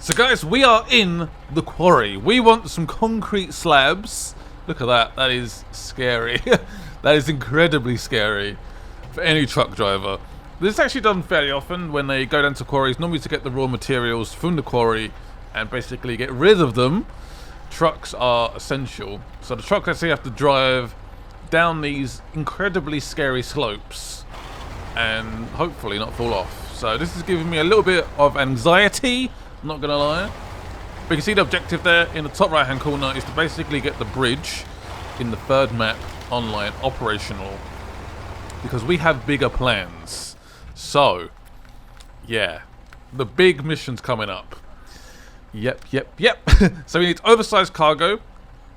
So guys, we are in the quarry. We want some concrete slabs. Look at that. That is scary. That is incredibly scary for any truck driver. This is actually done fairly often when they go down to quarries, normally to get the raw materials from the quarry and basically get rid of them. Trucks are essential. So the trucks actually have to drive down these incredibly scary slopes and hopefully not fall off. So this is giving me a little bit of anxiety, I'm not gonna lie. But you can see the objective there in the top right hand corner is to basically get the bridge in the third map online operational, because we have bigger plans. So yeah, the big mission's coming up. Yep. So we need oversized cargo,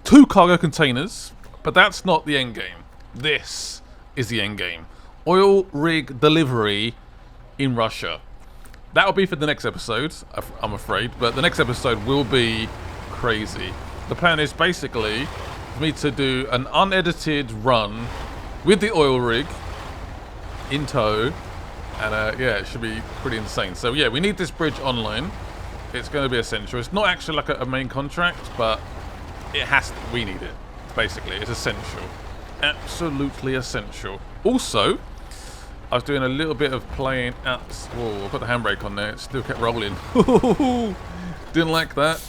2 cargo containers, but that's not the end game. This is the end game. Oil rig delivery in Russia. That'll be for the next episode, I'm afraid, but the next episode will be crazy. The plan is basically for me to do an unedited run with the oil rig in tow, and yeah, it should be pretty insane. So yeah, we need this bridge online. It's going to be essential. It's not actually like a main contract, but it has to. We need it, basically. It's essential. Absolutely essential. Also, I was doing a little bit of playing at... Whoa, I put the handbrake on there. It still kept rolling. Didn't like that.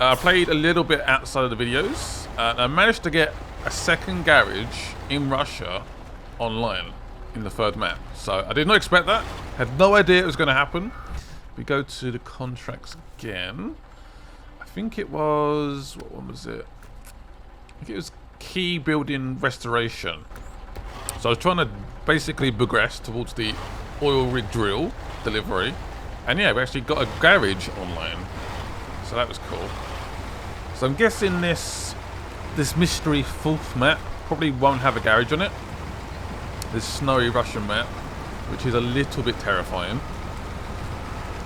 I played a little bit outside of the videos. And I managed to get a second garage in Russia online in the third map. So I did not expect that. Had no idea it was going to happen. We go to the contracts again. I think it was... What one was it? I think it was key building restoration. So I was trying to basically progress towards the oil rig drill delivery. And yeah, we actually got a garage online. So that was cool. So I'm guessing this mystery fourth map probably won't have a garage on it. This snowy Russian map, which is a little bit terrifying.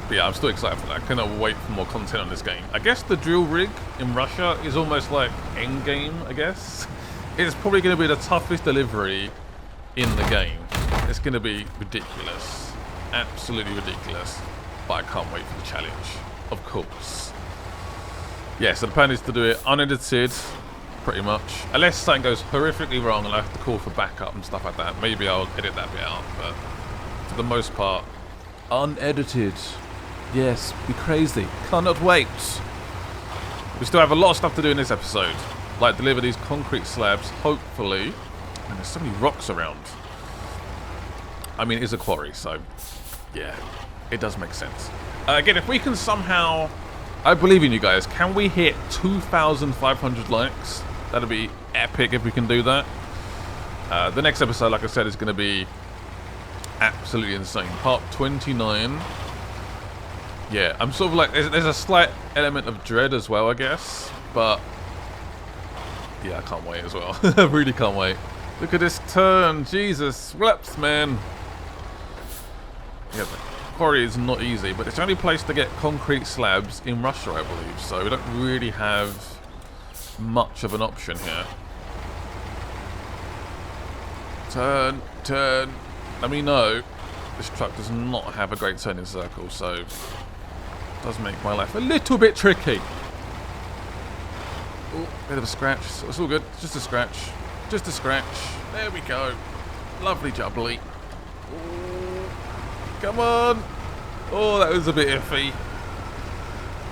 But yeah, I'm still excited for that. I cannot wait for more content on this game. I guess the drill rig in Russia is almost like endgame, I guess. It's probably going to be the toughest delivery in the game. It's going to be ridiculous. Absolutely ridiculous. But I can't wait for the challenge, of course. Yeah, so the plan is to do it unedited, pretty much. Unless something goes horrifically wrong and I have to call for backup and stuff like that. Maybe I'll edit that bit out, but for the most part, unedited. Yes, be crazy. Cannot wait. We still have a lot of stuff to do in this episode. Like deliver these concrete slabs, hopefully. And there's so many rocks around. I mean, it is a quarry, so yeah, it does make sense. Again, if we can somehow... I believe in you guys. Can we hit 2,500 likes? That'd be epic if we can do that. The next episode, like I said, is going to be absolutely insane. Part 29. Yeah, I'm sort of like... There's a slight element of dread as well, I guess. But yeah, I can't wait as well. I really can't wait. Look at this turn. Jesus. Whoops, man. Yeah, the quarry is not easy, but it's the only place to get concrete slabs in Russia, I believe. So we don't really have much of an option here. Turn. Let me know. This truck does not have a great turning circle, so it does make my life a little bit tricky. Oh, bit of a scratch. It's all good. Just a scratch. Just a scratch. There we go. Lovely jubbly. Oh, come on. Oh, that was a bit iffy.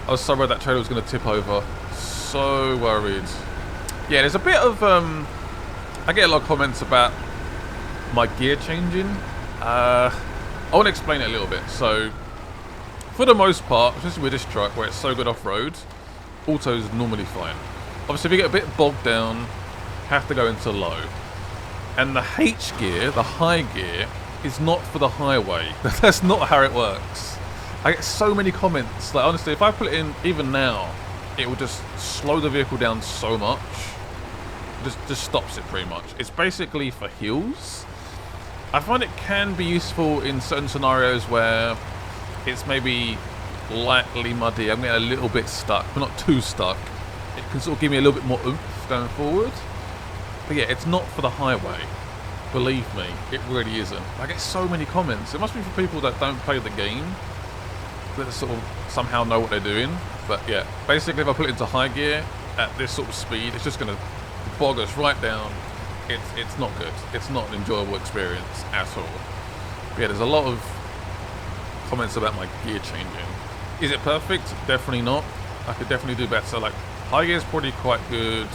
I was so worried that trailer was going to tip over. So worried. Yeah, there's a bit of... I get a lot of comments about my gear changing. I want to explain it a little bit. So, for the most part, especially with this truck where it's so good off-road, auto's normally fine. Obviously, if you get a bit bogged down, have to go into low. And the H gear, the high gear, is not for the highway. That's not how it works. I get so many comments. Like, honestly, if I put it in even now, it will just slow the vehicle down so much. Just stops it pretty much. It's basically for hills. I find it can be useful in certain scenarios where it's maybe lightly muddy. I'm getting a little bit stuck, but not too stuck. It can sort of give me a little bit more oomph going forward. But yeah, it's not for the highway. Believe me, it really isn't. I get so many comments. It must be for people that don't play the game. that sort of somehow know what they're doing. But yeah, basically if I put it into high gear at this sort of speed, it's just going to bog us right down. It's not good. It's not an enjoyable experience at all. But yeah, there's a lot of comments about my gear changing. Is it perfect? Definitely not. I could definitely do better. Like, high gear is probably quite good.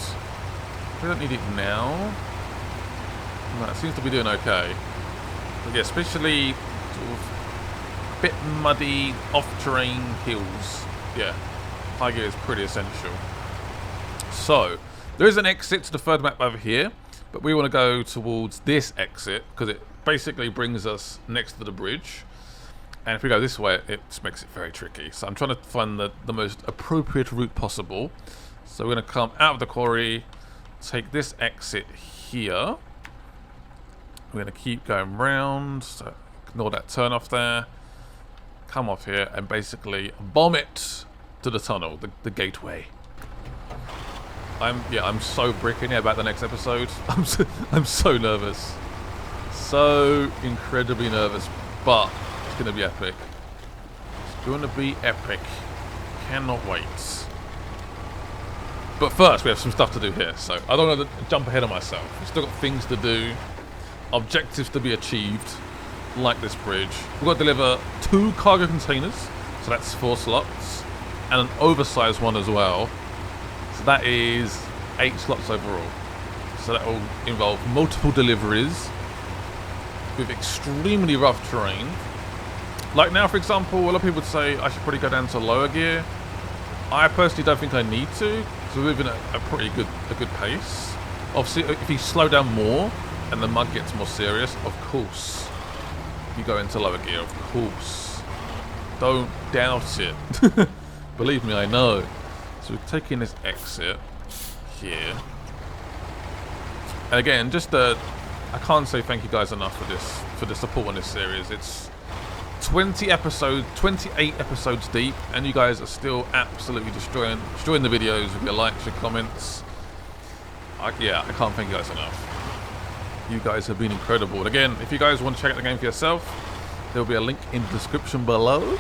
We don't need it now. No, it seems to be doing okay. But yeah, especially sort of a bit muddy, off-terrain hills. Yeah, high gear is pretty essential. So, there is an exit to the third map over here, but we want to go towards this exit because it basically brings us next to the bridge. And if we go this way, it just makes it very tricky. So I'm trying to find the most appropriate route possible. So we're going to come out of the quarry, take this exit here. We're going to keep going round, so ignore that turn off there. Come off here and basically bomb it to the tunnel, the gateway. I'm so bricking about the next episode. I'm so nervous. So incredibly nervous, but it's going to be epic. It's going to be epic. Cannot wait. But first, we have some stuff to do here, so I don't want to jump ahead of myself. We've still got things to do, objectives to be achieved, like this bridge. We've got to deliver 2 cargo containers, so that's 4 slots, and an oversized one as well. So that is 8 slots overall. So that will involve multiple deliveries with extremely rough terrain. Like now, for example, a lot of people would say I should probably go down to lower gear. I personally don't think I need to, because we're moving at a pretty good pace. Obviously, if you slow down more and the mud gets more serious, of course, you go into lower gear, of course. Don't doubt it. Believe me, I know. So we're taking this exit here. And again, I can't say thank you guys enough for the support on this series. It's 28 episodes deep, and you guys are still absolutely destroying the videos with your likes, your comments. I can't thank you guys enough. You guys have been incredible. And again, if you guys want to check out the game for yourself, there will be a link in the description below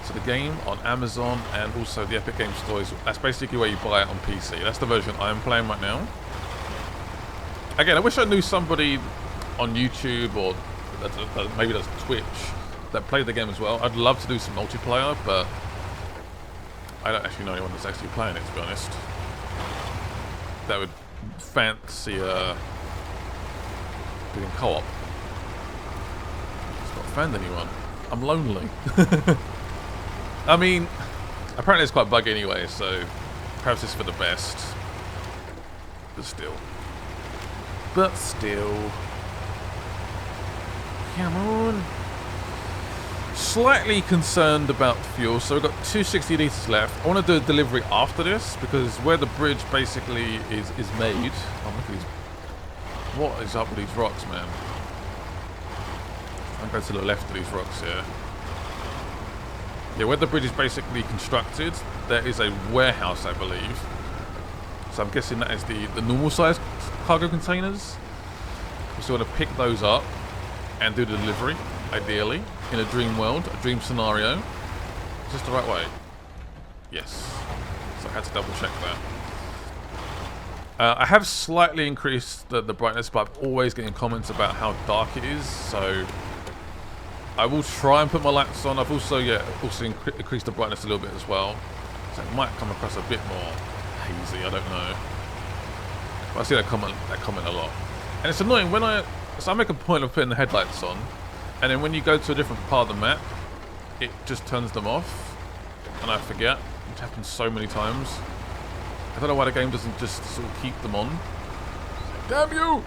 to the game on Amazon, and also the Epic Games Store. That's basically where you buy it on PC. That's the version I'm playing right now. Again, I wish I knew somebody on YouTube or maybe that's Twitch that played the game as well. I'd love to do some multiplayer, but I don't actually know anyone that's actually playing it, to be honest. That would fancy doing co-op. Just not found anyone. I'm lonely. I mean, apparently it's quite buggy anyway, so perhaps it's for the best. But still. Come on. Slightly concerned about fuel, so we've got 260 litres left. I want to do a delivery after this, because where the bridge basically is made... Oh, look at these... What is up with these rocks, man? I'm going to the left of these rocks here. Yeah, where the bridge is basically constructed, there is a warehouse, I believe. So I'm guessing that is the normal size cargo containers. We still want to pick those up and do the delivery, ideally, in a dream world, a dream scenario. Is this the right way? Yes. So I had to double check that. I have slightly increased the brightness, but I'm always getting comments about how dark it is, so I will try and put my lights on. I've also increased the brightness a little bit as well, so it might come across a bit more hazy, I don't know. But I see that comment a lot. And it's annoying when I make a point of putting the headlights on, and then when you go to a different part of the map, it just turns them off, and I forget, which happens so many times. I don't know why the game doesn't just sort of keep them on. Damn you!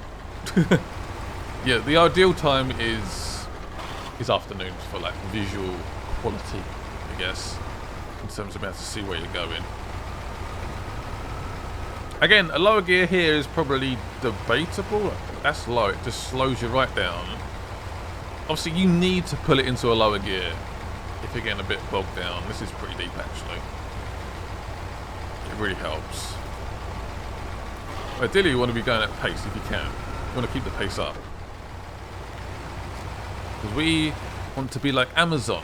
Yeah, the ideal time is afternoons for like visual quality, I guess, in terms of being able to see where you're going. Again, a lower gear here is probably debatable. That's low, it just slows you right down. Obviously, you need to pull it into a lower gear if you're getting a bit bogged down. This is pretty deep, actually. It really helps. Ideally, you want to be going at pace if you can. You want to keep the pace up. Because we want to be like Amazon.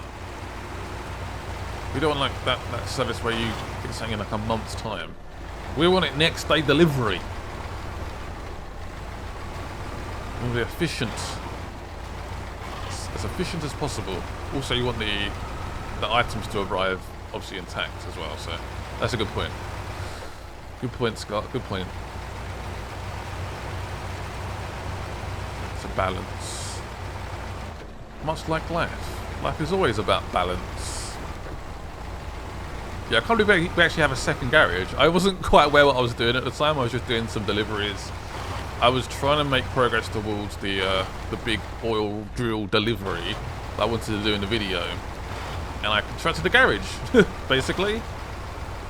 We don't want like that service where you get something in like a month's time. We want it next day delivery. We want to be efficient. As efficient as possible. Also, you want the items to arrive obviously intact as well. So that's a good point. Good point, Scott. Good point. It's a balance. Much like life. Life is always about balance. Yeah, I can't believe we actually have a second garage. I wasn't quite aware what I was doing at the time. I was just doing some deliveries. I was trying to make progress towards the big oil drill delivery that I wanted to do in the video. And I contracted the garage, basically.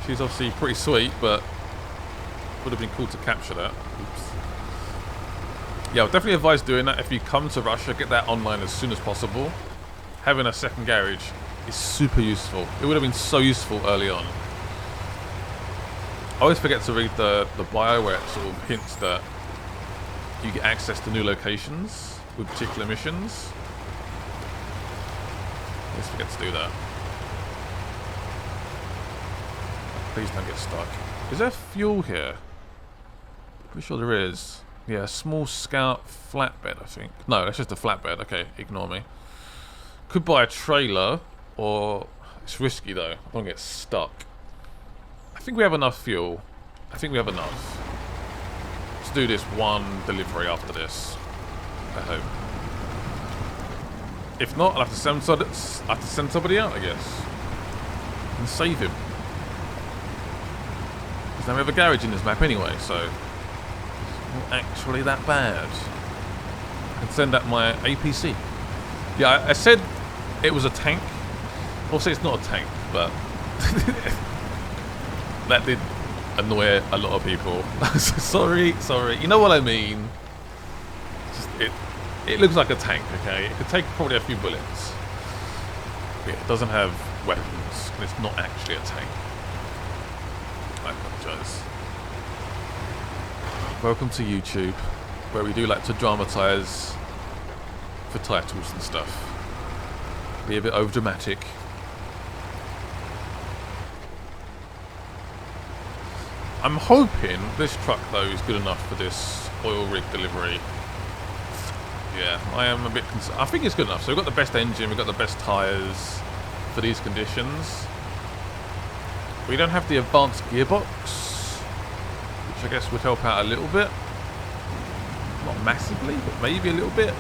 She's obviously pretty sweet, but would have been cool to capture that. Oops. Yeah, I would definitely advise doing that. If you come to Russia, get that online as soon as possible. Having a second garage is super useful. It would have been so useful early on. I always forget to read the bio where it sort of hints that you get access to new locations with particular missions. I always forget to do that. Please don't get stuck. Is there fuel here? Pretty sure there is. Yeah, small scout flatbed, I think. No, that's just a flatbed. Okay, ignore me. Could buy a trailer, or it's risky though. I don't want to get stuck. I think we have enough fuel. I think we have enough. Let's do this one delivery after this. I hope. If not, I'll have to send somebody out, I guess, and save him. Because now we have a garage in this map anyway, so it's not actually that bad. I can send out my APC. Yeah, I said it was a tank. Also, it's not a tank, but that did annoy a lot of people. sorry. You know what I mean? Just, it looks like a tank, okay? It could take probably a few bullets. Yeah, it doesn't have weapons, and it's not actually a tank. I apologise. Welcome to YouTube, where we do like to dramatise for titles and stuff. Be a bit over dramatic. I'm hoping this truck though is good enough for this oil rig delivery. Yeah, I am a bit concerned. I think it's good enough. So we've got the best engine, we've got the best tyres for these conditions. We don't have the advanced gearbox, which I guess would help out a little bit. Not massively, but maybe a little bit.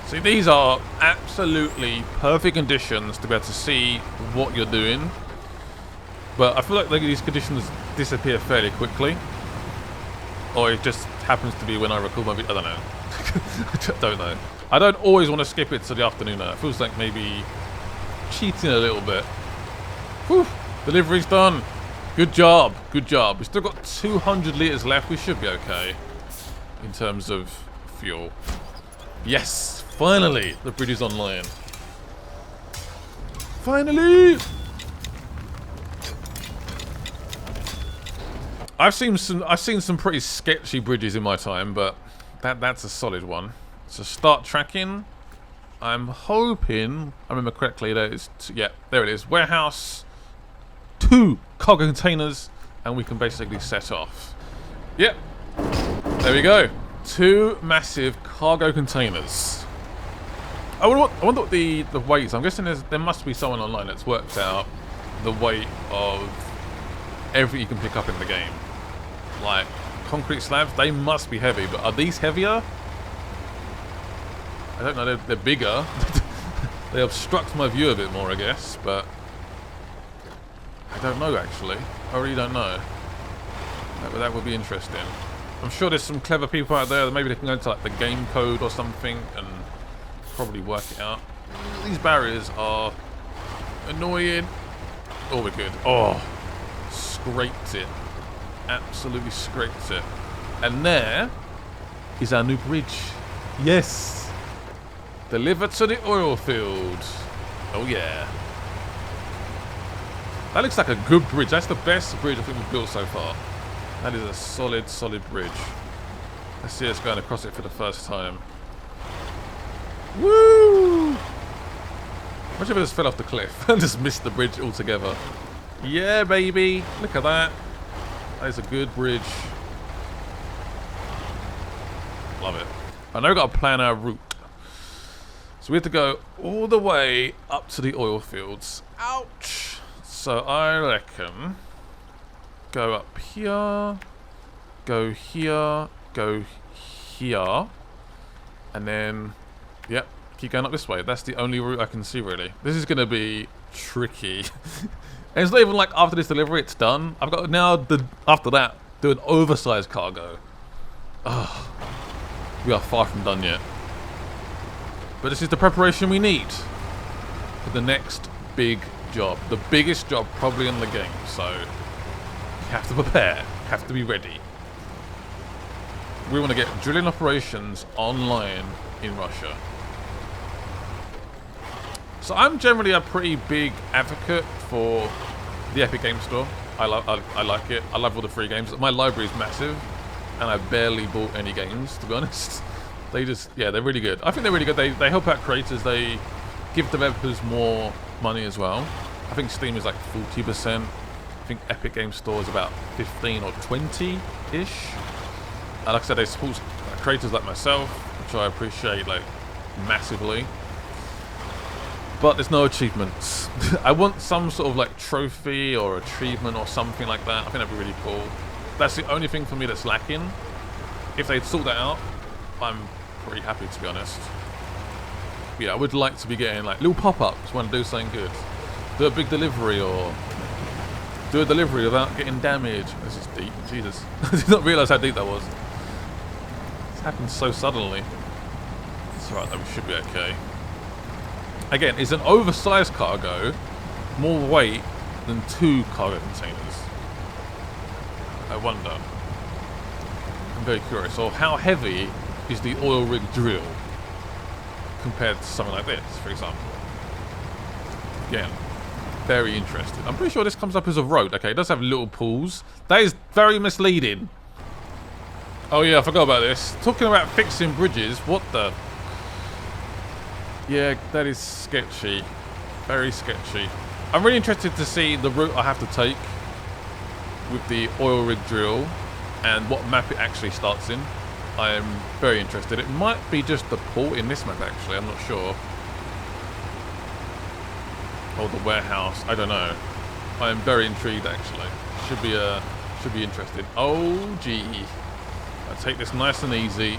See, these are absolutely perfect conditions to be able to see what you're doing. But I feel like these conditions disappear fairly quickly. Or it just happens to be when I record my video. I don't know. I don't know. I don't always want to skip it to the afternoon though. It feels like maybe cheating a little bit. Whew, delivery's done. Good job. Good job. We've still got 200 litres left. We should be okay in terms of fuel. Yes. Finally, the bridge is online. Finally! I've seen some pretty sketchy bridges in my time, but that's a solid one. So start tracking. I'm hoping I remember correctly that it's yeah, there it is. Warehouse, 2 cargo containers, and we can basically set off. Yep. There we go. 2 massive cargo containers. I wonder what the weight is. I'm guessing there must be someone online that's worked out the weight of everything you can pick up in the game. Like concrete slabs, they must be heavy, but are these heavier? I don't know, they're bigger. They obstruct my view a bit more, I guess, but I don't know actually. I really don't know. That would be interesting. I'm sure there's some clever people out there that maybe they can go into like the game code or something and probably work it out. These barriers are annoying. Oh, we're good. Oh, scraped it. Absolutely scraped it. And there is our new bridge. Yes. Delivered to the oil field. Oh, yeah. That looks like a good bridge. That's the best bridge I think we've built so far. That is a solid, solid bridge. Let's see us going across it for the first time. Woo! Imagine if I just fell off the cliff and just missed the bridge altogether. Yeah, baby. Look at that. That is a good bridge. Love it. I know we've got to plan our route. So we have to go all the way up to the oil fields. Ouch. So I reckon go up here, go here, go here, and then, yep, keep going up this way. That's the only route I can see, really. This is going to be tricky. And it's not even like after this delivery it's done. I've got to now, after that, do an oversized cargo. Oh, we are far from done yet. But this is the preparation we need for the next big job. The biggest job probably in the game. So you have to prepare, have to be ready. We want to get drilling operations online in Russia. So I'm generally a pretty big advocate for the Epic Game Store. I like it. I love all the free games. My library is massive, and I barely bought any games, to be honest. They just, yeah, they're really good. I think they're really good. They help out creators. They give developers more money as well. I think Steam is like 40%. I think Epic Game Store is about 15 or 20-ish. And like I said, they support creators like myself, which I appreciate like massively. But there's no achievements. I want some sort of like trophy or achievement or something like that. I think that'd be really cool. That's the only thing for me that's lacking. If they'd sort that out, I'm pretty happy, to be honest. Yeah, I would like to be getting like little pop-ups when I do something good. Do a big delivery or do a delivery without getting damaged. This is deep. Jesus. I did not realise how deep that was. It's happened so suddenly. It's alright though, we should be okay. Again, is an oversized cargo more weight than 2 cargo containers? I wonder. I'm very curious. Or how heavy is the oil rig drill compared to something like this, for example? Again, very interesting. I'm pretty sure this comes up as a road. Okay, it does have little pools. That is very misleading. Oh yeah, I forgot about this. Talking about fixing bridges, what the... Yeah, that is sketchy. Very sketchy. I'm really interested to see the route I have to take with the oil rig drill and what map it actually starts in. I am very interested. It might be just the port in this map, actually. I'm not sure. Or the warehouse. I don't know. I am very intrigued, actually. Should be interesting. Oh, gee. I'll take this nice and easy.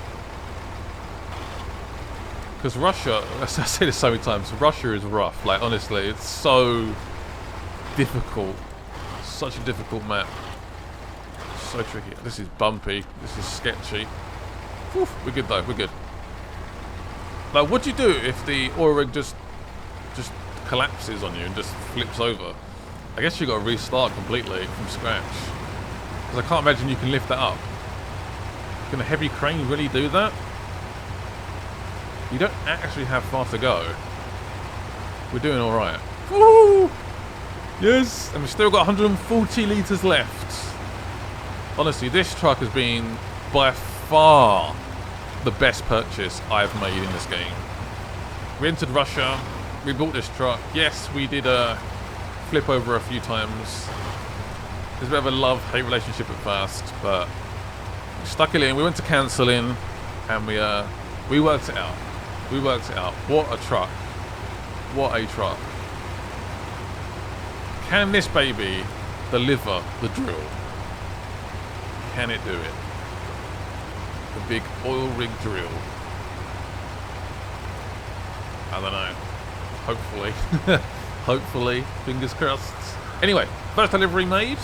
Because Russia, I say this so many times, Russia is rough. Like, honestly, it's so difficult. Such a difficult map. So tricky. This is bumpy. This is sketchy. Whew, we're good though. We're good. Like, what do you do if the oil rig just collapses on you and just flips over? I guess you got to restart completely from scratch. Because I can't imagine you can lift that up. Can a heavy crane really do that? You don't actually have far to go. We're doing all right. Woo! Yes, and we've still got 140 litres left. Honestly, this truck has been by far the best purchase I've made in this game. We entered Russia. We bought this truck. Yes, we did flip over a few times. There's a bit of a love-hate relationship at first, but we stuck it in. We went to cancelling, and we worked it out. We worked it out. What a truck. What a truck. Can this baby deliver the drill? Can it do it? The big oil rig drill. I don't know. Hopefully. Hopefully. Fingers crossed. Anyway, first delivery made.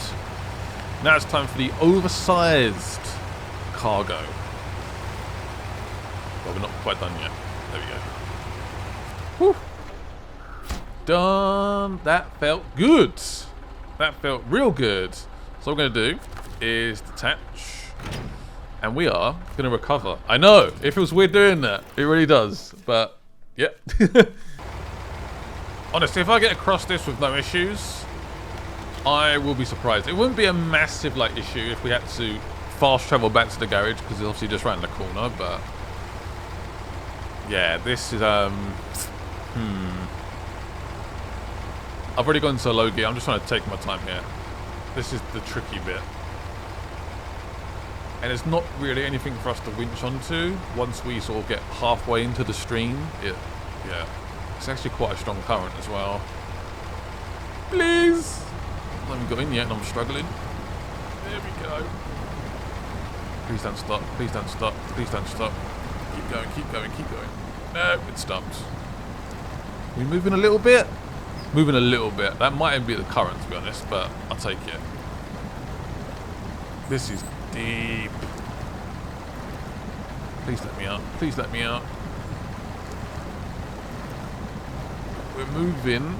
Now it's time for the oversized cargo. Well, we're not quite done yet. There we go. Whew. Done. That felt good. That felt real good. So what we're going to do is detach. And we are going to recover. I know. It feels weird doing that. It really does. But, yeah. Honestly, if I get across this with no issues, I will be surprised. It wouldn't be a massive like issue if we had to fast travel back to the garage, because it's obviously just around the corner, but... Yeah, this is, I've already gone to low gear. I'm just trying to take my time here. This is the tricky bit. And there's not really anything for us to winch onto once we sort of get halfway into the stream. Yeah, it's actually quite a strong current as well. Please! I haven't got in yet and I'm struggling. There we go. Please don't stop. Please don't stop. Please don't stop. Keep going, keep going, keep going. No, it stopped. We moving a little bit? Moving a little bit. That might even be the current, to be honest, but I'll take it. This is deep. Please let me out. Please let me out. We're moving.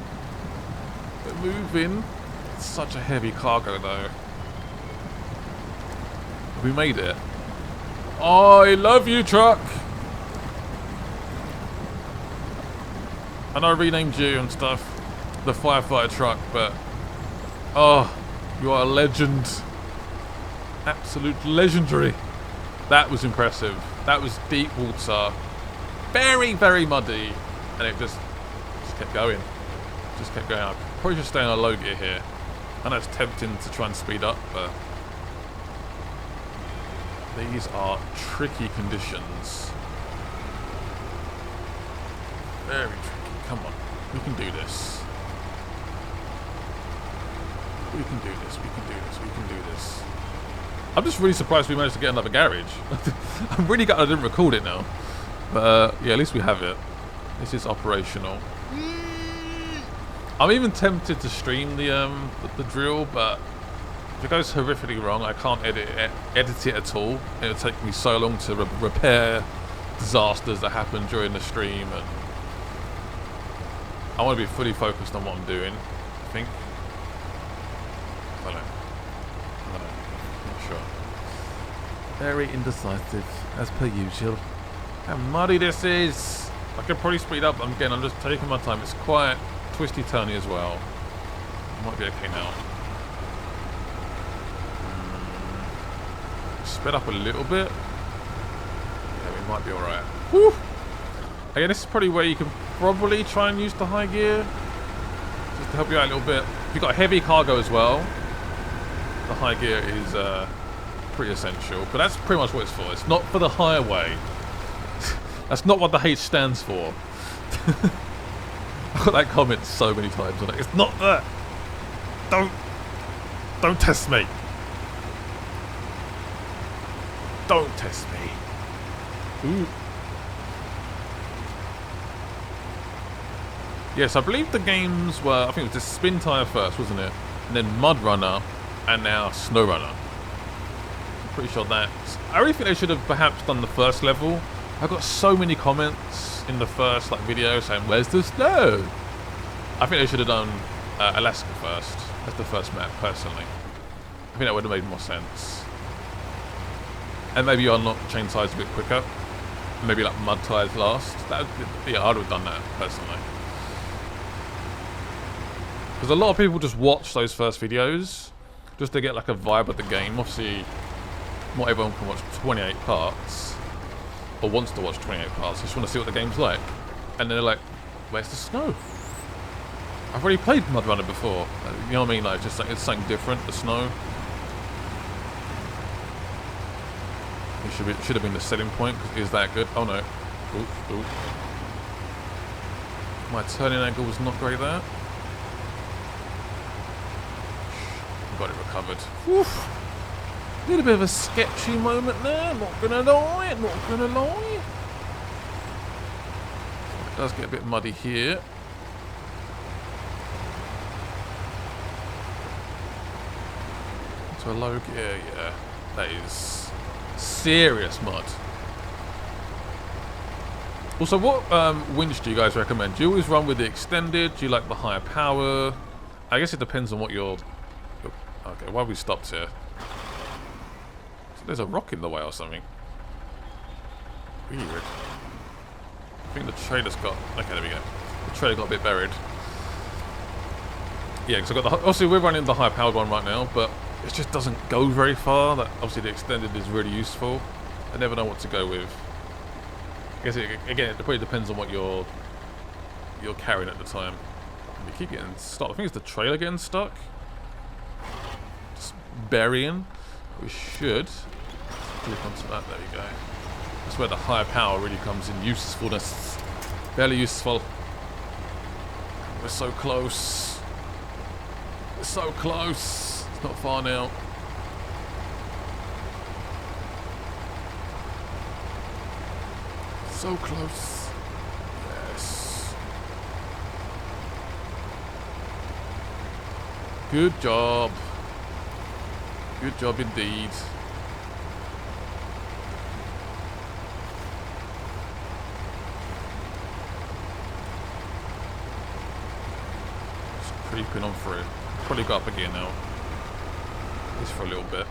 We're moving. It's such a heavy cargo, though. We made it. Oh, I love you, truck. I know I renamed you and stuff, the firefighter truck, but oh, you are a legend. Absolute legendary. That was impressive. That was deep water, very, very muddy, and it just kept going. Just kept going. I probably should stay on a low gear here. I know it's tempting to try and speed up, but these are tricky conditions. Very tricky. Come on. We can do this. We can do this. We can do this. We can do this. I'm just really surprised we managed to get another garage. I'm really glad I didn't record it now. But yeah, at least we have it. This is operational. I'm even tempted to stream the drill, but if it goes horrifically wrong, I can't edit it at all. It'll take me so long to repair disasters that happen during the stream, and I want to be fully focused on what I'm doing, I think. I don't know. Not sure. Very indecisive, as per usual. How muddy this is! I could probably speed up, but again, I'm just taking my time. It's quite twisty turny as well. Might be okay now. Sped up a little bit. Yeah, we might be alright. Woo! Again, this is probably where you can probably try and use the high gear. Just to help you out a little bit. If you've got heavy cargo as well, the high gear is pretty essential. But that's pretty much what it's for. It's not for the highway. That's not what the H stands for. I've got that comment so many times. Like, it's not that. Don't test me. Don't test me. Ooh. Yes, I believe the games were, I think it was just Spin Tire first, wasn't it? And then Mud Runner, and now SNOWRUNNER. I'm pretty sure that. I really think they should have perhaps done the first level. I got so many comments in the first video saying, "Where's the snow?" I think they should have done Alaska first as the first map, personally. I think that would have made more sense. And maybe you unlock chain tires a bit quicker. Maybe like mud tires last. Yeah, I'd have done that personally. Because a lot of people just watch those first videos just to get like a vibe of the game. Obviously, not everyone can watch 28 parts or wants to watch 28 parts. They just want to see what the game's like. And then they're like, "Where's the snow? I've already played Mud Runner before." You know what I mean? Like, just like, it's something different. The snow. It should have been the selling point, because it is that good. Oh no. Ooh, ooh. My turning angle was not great there. Got it recovered. Oof. A little bit of a sketchy moment there. Not gonna lie. Not gonna lie. It does get a bit muddy here. To a low gear, yeah. That is serious mud. Also, what winch do you guys recommend? Do you always run with the extended? Do you like the higher power? I guess it depends on what your... Okay, why have we stopped here? So there's a rock in the way or something. Weird. I think the trailer's got... Okay, there we go. The trailer got a bit buried. Yeah, because I've got the... Obviously, we're running the high-powered one right now, but it just doesn't go very far. That obviously, the extended is really useful. I never know what to go with. I guess, again, it probably depends on what you're carrying at the time. We keep getting stuck. I think it's the trailer getting stuck. Just burying. We should click onto that. There we go. That's where the higher power really comes in usefulness. Barely useful. We're so close. We're so close. It's not far now. So close. Yes. Good job. Good job indeed. Just creeping on through. Probably go up again now. Just for a little bit.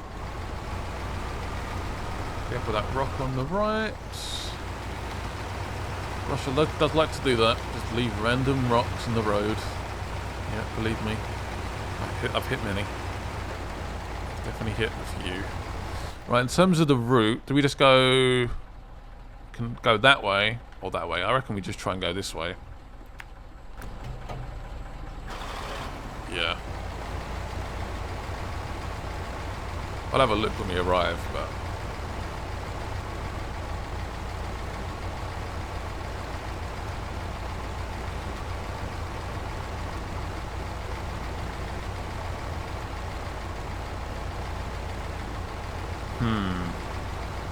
Careful that rock on the right. Russia does like to do that. Just leave random rocks in the road. Yeah, believe me. I've hit many. Definitely hit a few. Right, in terms of the route, do we just go... Can go that way or that way? I reckon we just try and go this way. Yeah. I'll have a look when we arrive, but...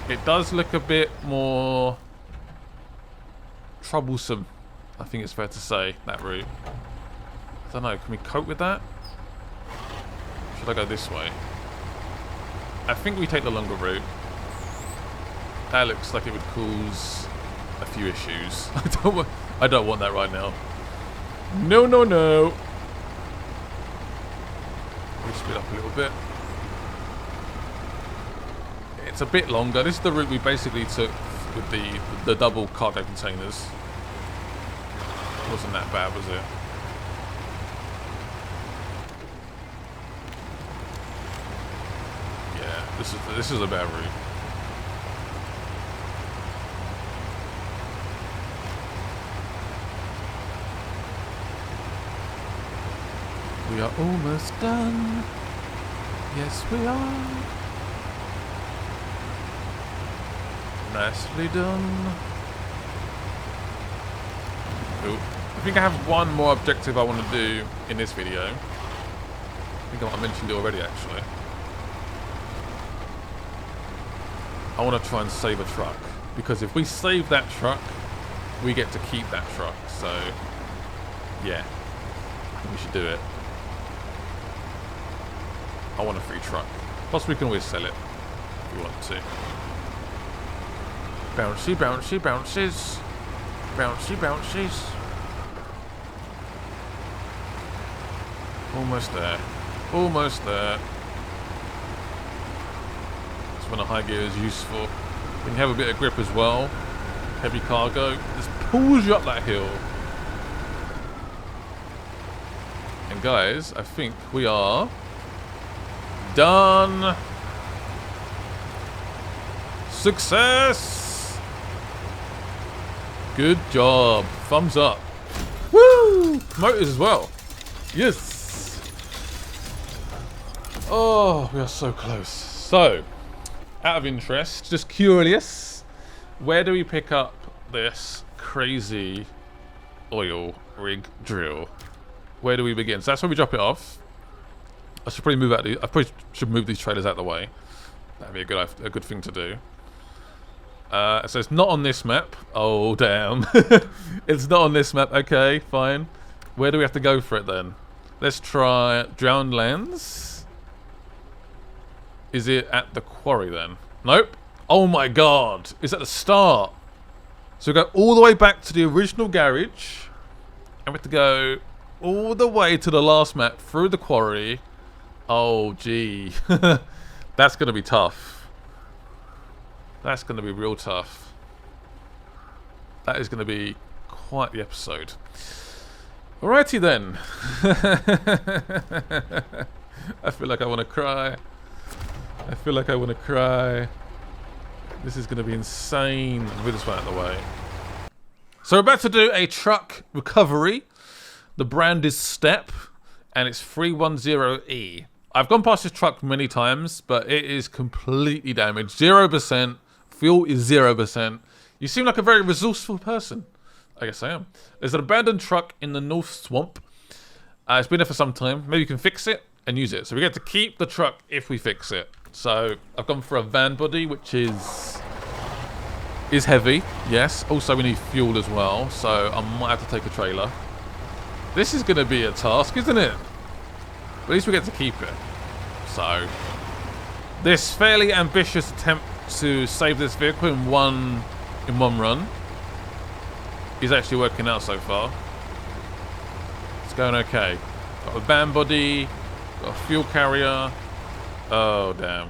It does look a bit more troublesome, I think it's fair to say, that route. I don't know, can we cope with that? Should I go this way? I think we take the longer route. That looks like it would cause a few issues. I don't want that right now. No, no, no. We speed up a little bit. It's a bit longer. This is the route we basically took with the double cargo containers. Wasn't that bad, was it? Yeah, this is a bad route. We are almost done. Yes, we are. Nicely done. Ooh. I think I have one more objective I want to do in this video. I think I mentioned it already, actually. I want to try and save a truck. Because if we save that truck, we get to keep that truck. So, yeah. I think we should do it. I want a free truck. Plus, we can always sell it if we want to. Bouncy, bouncy, bounces. Bouncy, bouncies. Almost there. Almost there. That's when a high gear is useful. When you have a bit of grip as well. Heavy cargo. Just pulls you up that hill. And guys, I think we are done. Success! Good job. Thumbs up. Woo! Motors as well. Yes! Oh, we are so close. So, out of interest, just curious, where do we pick up this crazy oil rig drill? Where do we begin? So that's where we drop it off. I should probably move out. I probably should move these trailers out of the way. That'd be a good thing to do. So it's not on this map. Oh damn! It's not on this map. Okay, fine. Where do we have to go for it then? Let's try Drowned Lands. Is it at the quarry then? Nope. Oh my god! It's at the start. So we go all the way back to the original garage, and we have to go all the way to the last map through the quarry. Oh gee, that's gonna be tough. That's gonna be real tough. That is gonna be quite the episode. Alrighty then. I feel like I want to cry. I feel like I want to cry. This is gonna be insane. I'll move this one out of the way. So we're about to do a truck recovery. The brand is Step, and it's 310E. I've gone past this truck many times, but it is completely damaged. 0%. Fuel is 0%. You seem like a very resourceful person. I guess I am. There's an abandoned truck in the North Swamp. It's been there for some time. Maybe you can fix it and use it. So we get to keep the truck if we fix it. So I've gone for a van body, which is heavy. Yes. Also, we need fuel as well. So I might have to take a trailer. This is going to be a task, isn't it? But at least we get to keep it. So this fairly ambitious attempt to save this vehicle in one run is actually working out so far. It's going okay. Got a van body, got a fuel carrier. Oh damn.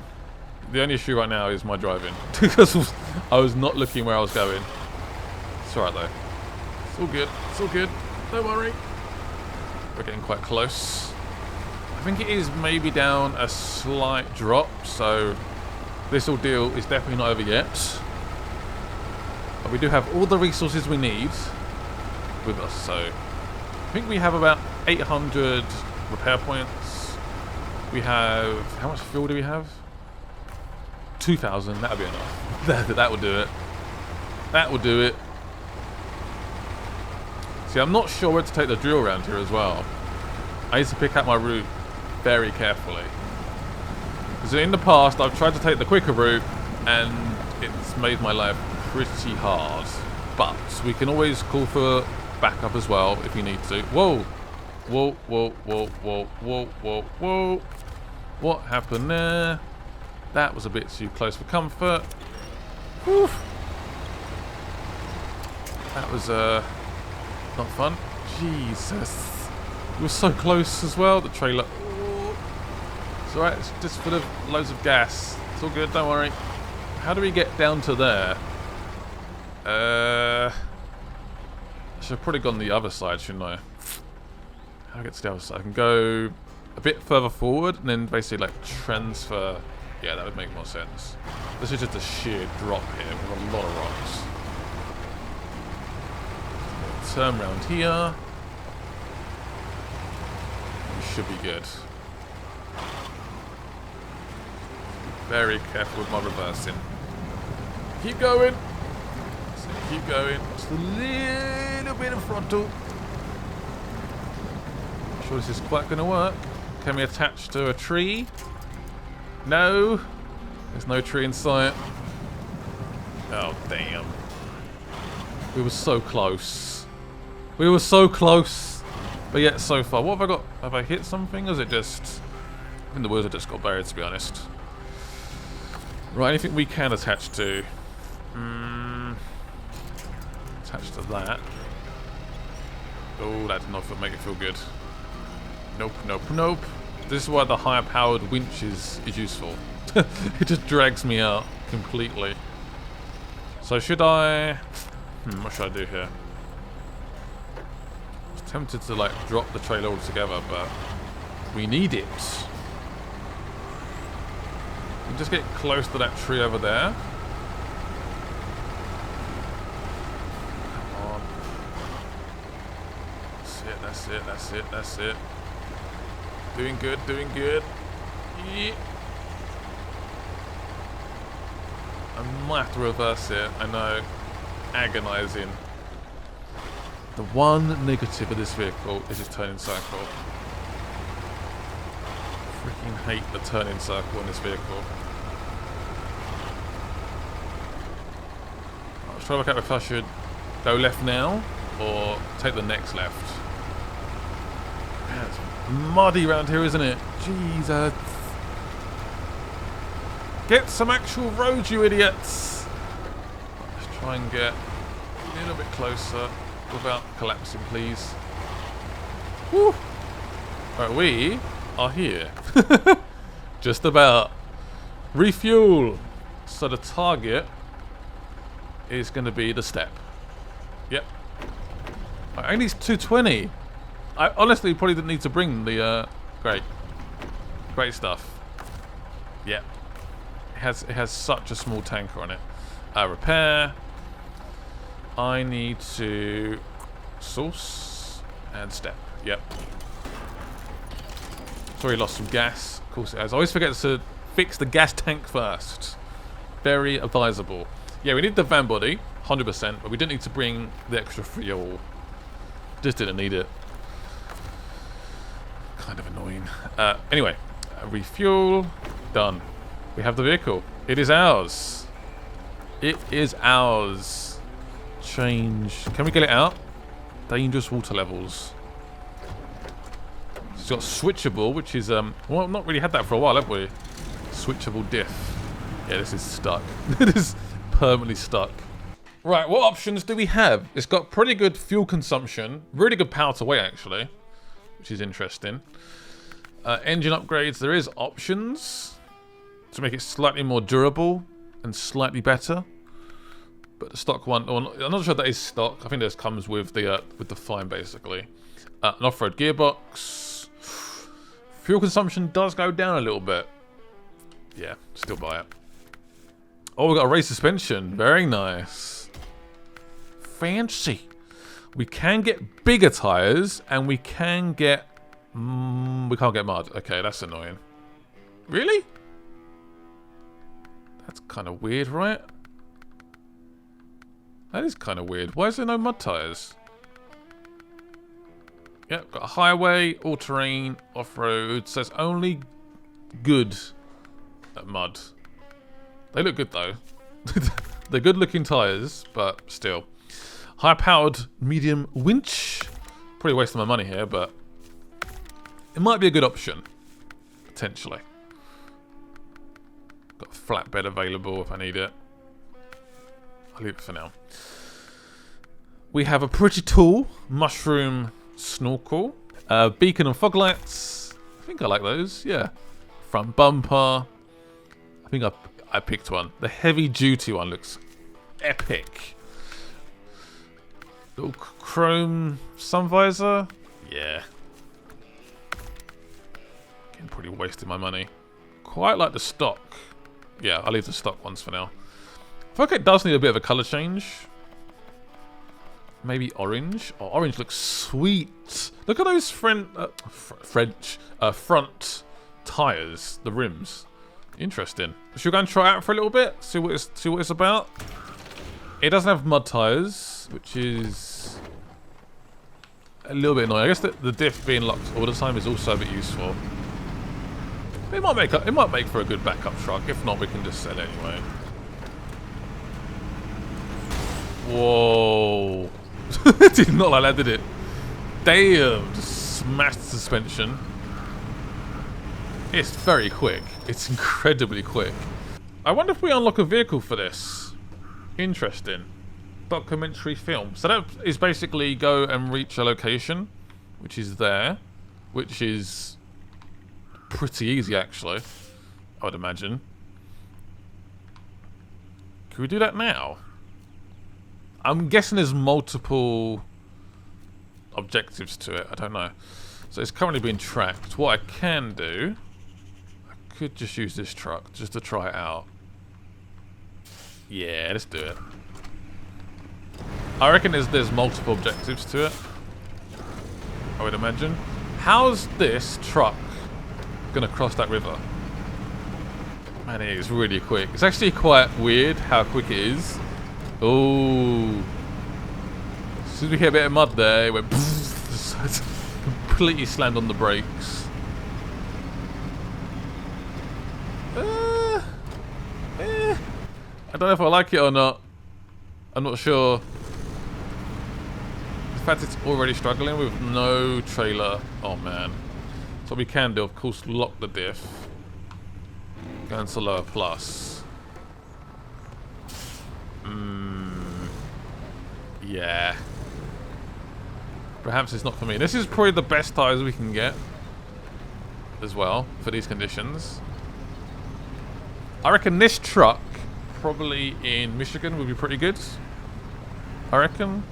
The only issue right now is my driving. Because I was not looking where I was going. It's alright though. It's all good. It's all good. Don't worry. We're getting quite close. I think it is maybe down a slight drop, so this ordeal is definitely not over yet. But we do have all the resources we need with us, so I think we have about 800 repair points. We have, how much fuel do we have? 2,000, that'll be enough. That will do it. That will do it. See, I'm not sure where to take the drill around here as well. I need to pick out my route very carefully. Because in the past, I've tried to take the quicker route, and it's made my life pretty hard. But we can always call for backup as well if you need to. Whoa! Whoa, whoa, whoa, whoa, whoa, whoa, whoa. What happened there? That was a bit too close for comfort. Whew. That was, not fun. Jesus. We were so close as well. The trailer. Ooh. It's alright. It's just full of loads of gas. It's all good. Don't worry. How do we get down to there? I should have probably gone the other side, shouldn't I? How do I get to the other side? I can go a bit further forward and then basically like transfer. Yeah, that would make more sense. This is just a sheer drop here with a lot of rocks. Turn around here. We should be good. Very careful with my reversing. Keep going. So keep going. Just a little bit of frontal. Not sure this is quite going to work. Can we attach to a tree? No. There's no tree in sight. Oh, damn. We were so close. We were so close, but yet so far. What have I got? Have I hit something? Or is it just... I think the wheels have just got buried, to be honest. Right, anything we can attach to? Attach to that. Oh, that did not make it feel good. Nope, nope, nope. This is why the higher powered winch is useful. It just drags me out completely. So should I... what should I do here? I was tempted to like drop the trailer altogether, but we need it. We just get close to that tree over there. Come on. That's it, that's it, that's it, that's it. Doing good, doing good. Yeah. I might have to reverse it, I know. Agonizing. The one negative of this vehicle is its turning circle. Freaking hate the turning circle in this vehicle. I was trying to work out if I should go left now or take the next left. Man, it's muddy around here, isn't it? Jesus. Get some actual road, you idiots. Let's try and get a little bit closer without collapsing, please. Woo! Right, we are here. Just about. Refuel. So the target is going to be the step. Yep. I only need 220. I honestly probably didn't need to bring the great stuff. Yep. It has such a small tanker on it. Repair. I need to source and step. Yep. Sorry, lost some gas. Of course it has. I always forget to fix the gas tank first. Very advisable. Yeah, we need the van body, 100%, but we didn't need to bring the extra fuel. Just didn't need it. Kind of annoying. Anyway, refuel. Done. We have the vehicle. It is ours. It is ours. Change. Can we get it out? Dangerous water levels. It's got switchable, which is well, not really had that for a while, have we? Switchable diff. Yeah, this is stuck. It is permanently stuck. Right, what options do we have? It's got pretty good fuel consumption, really good power to weight actually, which is interesting. Engine upgrades. There is options to make it slightly more durable and slightly better. But the stock one, well, I'm not sure that is stock. I think this comes with the Fine basically. An off-road gearbox. Fuel consumption does go down a little bit. Yeah, still buy it. Oh, we got a race suspension. Very nice. Fancy. We can get bigger tires, and we can get. We can't get mud. Okay, that's annoying. Really? That's kind of weird, right? That is kind of weird. Why is there no mud tires? Yep, got a highway, all-terrain, off-road. Says only good at mud. They look good though. They're good-looking tires, but still. High-powered medium winch. Probably wasting my money here, but it might be a good option potentially. Got a flatbed available if I need it. I'll leave it for now. We have a pretty tall mushroom snorkel, beacon and fog lights. I think I like those. Yeah, front bumper. I think I picked one. The heavy duty one looks epic. Little chrome sun visor. Yeah. Getting pretty wasting my money. Quite like the stock. Yeah, I'll leave the stock ones for now. I feel like it does need a bit of a colour change. Maybe orange. Oh, orange looks sweet. Look at those front tyres, the rims. Interesting. Should we go and try it out for a little bit? See what it's about. It doesn't have mud tyres, which is a little bit annoying. I guess the diff being locked all the time is also a bit useful. It might make for a good backup truck. If not, we can just sell it anyway. Whoa. Did not like that, did it? Damn. Just smashed the suspension. It's very quick. It's incredibly quick. I wonder if we unlock a vehicle for this. Interesting. Documentary film. So that is basically go and reach a location, which is there, which is pretty easy actually, I would imagine. Can we do that now? I'm guessing there's multiple objectives to it. I don't know. So it's currently being tracked. What I can do, I could just use this truck just to try it out. Yeah, let's do it. I reckon there's multiple objectives to it, I would imagine. How's this truck gonna cross that river? Man, it is really quick. It's actually quite weird how quick it is. Oh, as soon as we hit a bit of mud there, it went completely slammed on the brakes. I don't know if I like it or not. I'm not sure. The fact it's already struggling with no trailer. Oh man. So what we can do, of course, lock the diff. Go into lower plus. Yeah. Perhaps it's not for me. This is probably the best tires we can get as well for these conditions. I reckon this truck probably in Michigan would be pretty good. I reckon.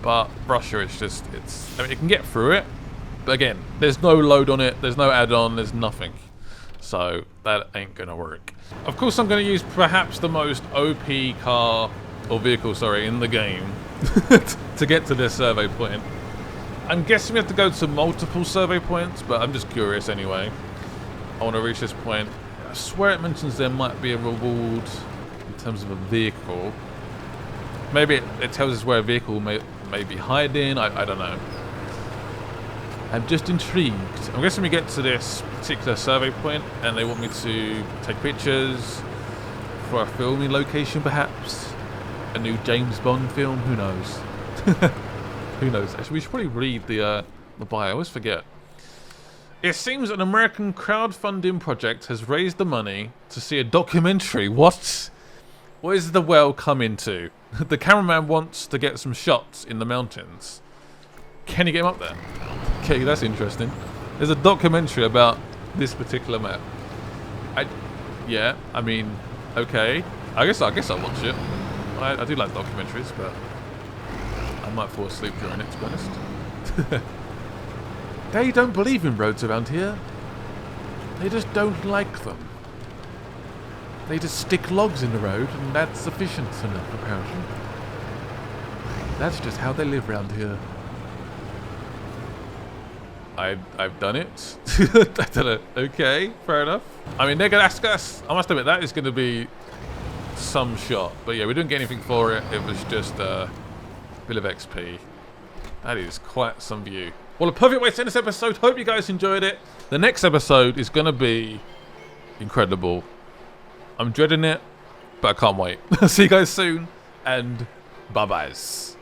But Russia, it's I mean, it can get through it. But again, there's no load on it. There's no add-on. There's nothing. So that ain't gonna work. Of course, I'm gonna use perhaps the most OP car or vehicle, sorry, in the game to get to this survey point. I'm guessing we have to go to multiple survey points, but I'm just curious anyway. I want to reach this point. I swear it mentions there might be a reward in terms of a vehicle. Maybe it tells us where a vehicle may be hiding. I don't know. I'm just intrigued. I'm guessing we get to this particular survey point and they want me to take pictures for a filming location, perhaps. A new James Bond film. Who knows? Who knows? Actually, we should probably read the bio. I always forget. It seems an American crowdfunding project has raised the money to see a documentary. What? What is the well come into? The cameraman wants to get some shots in the mountains. Can you get him up there? Okay, that's interesting. There's a documentary about this particular map. Yeah, I mean, okay. I guess I'll watch it. I do like documentaries, but I might fall asleep during it, to be honest. They don't believe in roads around here. They just don't like them. They just stick logs in the road, and that's sufficient enough, apparently. That's just how they live around here. I've done it. I don't know. Okay, fair enough. I mean, they're gonna ask us. I must admit that is going to be some shot. But yeah, we didn't get anything for it. It was just a bit of XP. That is quite some view. Well, a perfect way to end this episode. Hope you guys enjoyed it. The next episode is going to be incredible. I'm dreading it, but I can't wait. See you guys soon, and bye-byes.